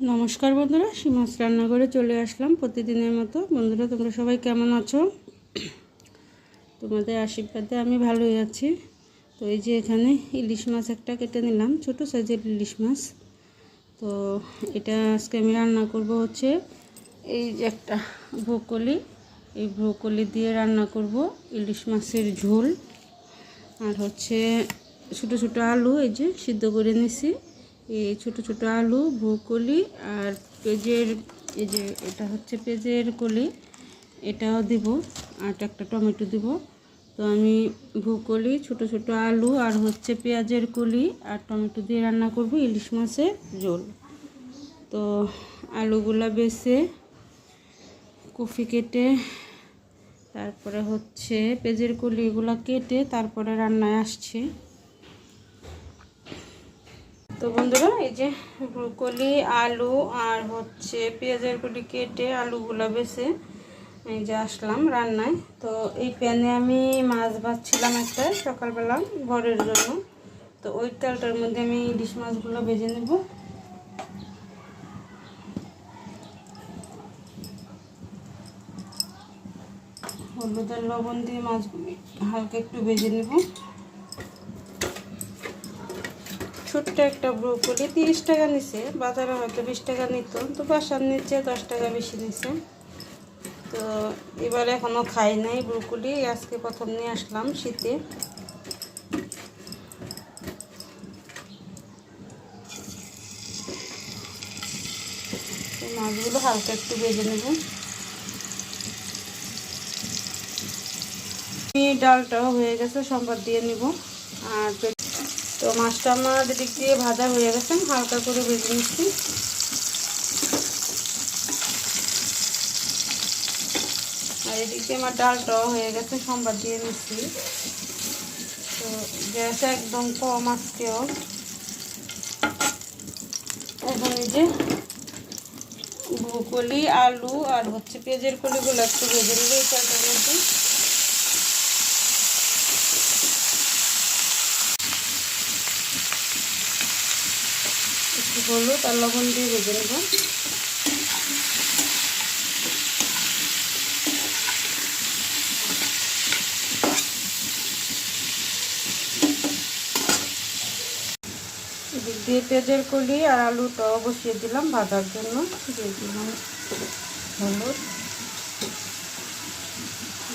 নমস্কার বন্ধুরা, সীমাস রান্নাঘরে চলে আসলাম প্রতিদিনের মতো। বন্ধুরা, তোমরা সবাই কেমন আছো? তোমাদের আশীর্বাদে আমি ভালোই আছি। তো এই যে এখানে ইলিশ মাছ একটা কেটে নিলাম, ছোট সাইজের ইলিশ মাছ। তো এটা আজকে আমি রান্না করব হচ্ছে এই যে একটা ব্রোকলি, এই ব্রোকলি দিয়ে রান্না করব ইলিশ মাছের ঝোল। আর হচ্ছে ছোটো ছোটো আলু এই যে সিদ্ধ করে নিছি, এই ছোটো ছোটো আলু, ব্রোকলি আর পেঁয়াজের, এই যে এটা হচ্ছে পেঁয়াজের কলি, এটাও দিব। আর একটা টমেটো দিব। তো আমি ব্রোকলি, ছোটো ছোটো আলু আর হচ্ছে পেঁয়াজের কলি আর টমেটো দিয়ে রান্না করব ইলিশ মাছের ঝোল। তো আলুগুলা বেছে কফি কেটে, তারপরে হচ্ছে পেঁয়াজের কলি এগুলো কেটে তারপরে রান্নায় আসছে। তো বন্ধুরা, এই যে ব্রোকলি, আলু আর হচ্ছে পেঁয়াজের কলি কেটে আলুগুলো বেছে এই যে আসলাম রান্নায়। তো এই প্যানে আমি মাছ ভাজছিলাম একটা সকালবেলা ঘরের জন্য। তো ওই তেলটার মধ্যে আমি ইলিশ মাছগুলো ভেজে নেব। হলুদ আর লবণ দিয়ে মাছগুলি হালকা একটু ভেজে নেব। ছোট্ট একটা ব্রোকলি 30 টাকা নিছে, বাজারে হয়তো 20 টাকা নিত, তো বাসার নিচে 10 টাকা বেশি নিছে। তো এবার এখনও খাই নাই ব্রোকলি, আজকে প্রথম নিয়ে আসলাম শীতে। মাছগুলো হালকা একটু ভেজে নেব। ডালটাও হয়ে গেছে, সম্বাদ দিয়ে নিব। আর তো মাছটা আমার দিক দিয়ে ভাজা হয়ে গেছে, হালকা করে ভেজে নিচ্ছি। আর এদিক দিয়ে আমার ডালটাও হয়ে গেছে, সম্বাদ দিয়ে নিচ্ছি। তো গ্যাস একদম কম আজকেও। এখন এই যে ব্রোকলি, আলু আর হচ্ছে পেঁয়াজের কলিগুলো একটু ভেজে নেব এই চালটার মধ্যে। একটু হলুদ আর লবণ দিয়ে ভেজে নেব। এদিক দিয়ে পেঁয়াজের কলি আর আলুটাও বসিয়ে দিলাম ভাজার জন্য। দিয়ে দিলাম হলুদ,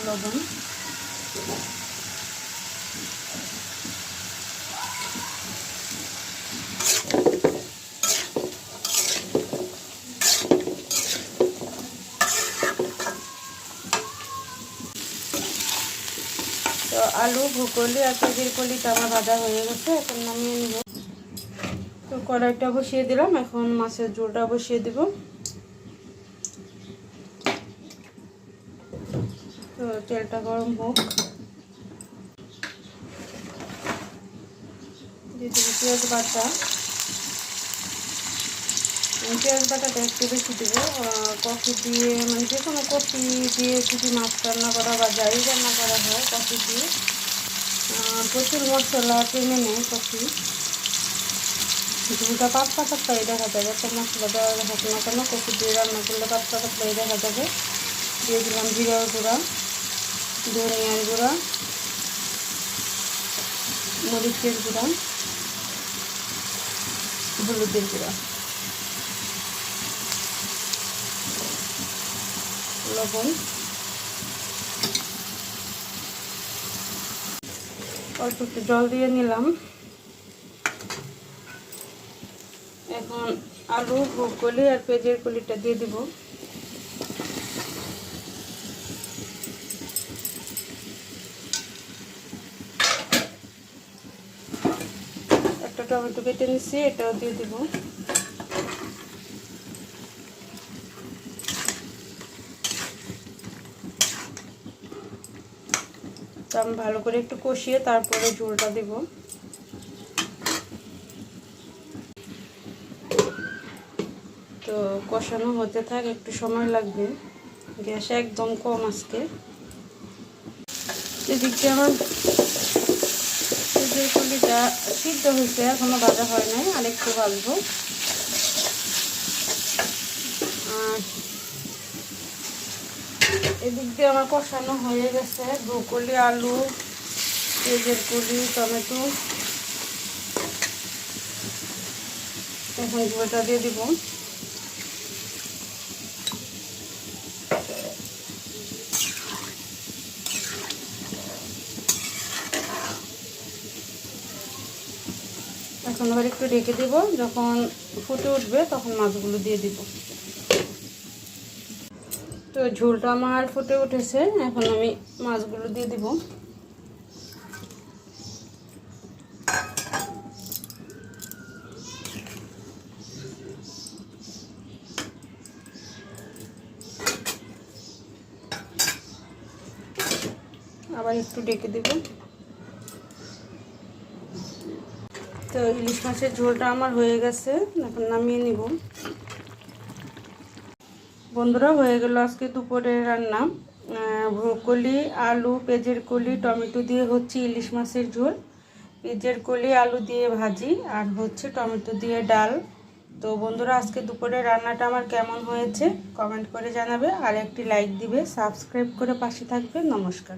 লবণ। তো আলু, ব্রোকলি আর পেঁয়াজের কলিটা আমার ভাজা হয়ে গেছে, এখন নামিয়ে নেব। তো কড়াইটা বসিয়ে দিলাম, এখন মাছের ঝোলটা বসিয়ে দেব। তো তেলটা গরম হোক, দিয়ে দেবো পেঁয়াজ বাটা। পেঁয়াজ বাটাটা একটু বেশি দেবো। কফি দিয়ে, মানে যে কোনো কফি দিয়ে যদি মাছ রান্না করা বা যাই রান্না করা হয় কফি দিয়ে, প্রচুর মশলা টেনে নেয় কফি। ঝুলটা পাতলা পাতলাই দেখা যাবে, একটা মশলা দেওয়া হোক না কেন কফি দিয়ে রান্না করলে পাতলা পাতলাই দেখা যাবে। দিয়ে দিলাম জিরার গুঁড়া, ধনিয়ার গুঁড়া, মরিচের গুঁড়া, হলুদের গুঁড়া, লবণ, অল্প একটু জল দিয়ে নিলাম। এখন আলু, ব্রোকলি আর পেঁয়াজের কলিটা দিয়ে দিব। একটা টমেটো কেটে নিচ্ছি, এটাও দিয়ে দিব। তো আমি ভালো করে একটু কষিয়ে তারপরে ঝোলটা দেব। তো কষানো হতে থাক, একটু সময় লাগবে, গ্যাস একদম কম আজকে। এদিক দিয়ে আমার পেঁয়াজের কলিটা সিদ্ধ হয়েছে, এখনো ভাজা হয় নাই, আরেকটু ভাজবো। এদিক দিয়ে আমার কষানো হয়ে গেছে, ব্রোকলি, আলু, পেঁয়াজের কলি, টমেটো। এখন ঝোলটা দিয়ে দিব। এখন আবার একটু ঢেকে দেব, যখন ফুটে উঠবে তখন মাছগুলো দিয়ে দিব। তো ঝোলটা আমার ফুটে উঠেছে, এখন আমি মাছগুলো দিয়ে দিব। আবার একটু ঢেকে দেব। তো ইলিশ মাছের ঝোলটা আমার হয়ে গেছে, এখন নামিয়ে নিব। বন্ধুরা, হয়ে গেল আজকে দুপুরের রান্না। ব্রোকলি, আলু, পেঁয়াজের কলি, টমেটো দিয়ে হচ্ছে ইলিশ মাছের ঝোল, পেঁয়াজের কলি, আলু দিয়ে ভাজি, আর হচ্ছে টমেটো দিয়ে ডাল। তো বন্ধুরা, আজকে দুপুরের রান্নাটা আমার কেমন হয়েছে কমেন্ট করে জানাবে, আর একটি লাইক দিবে, সাবস্ক্রাইব করে পাশে থাকবে। নমস্কার।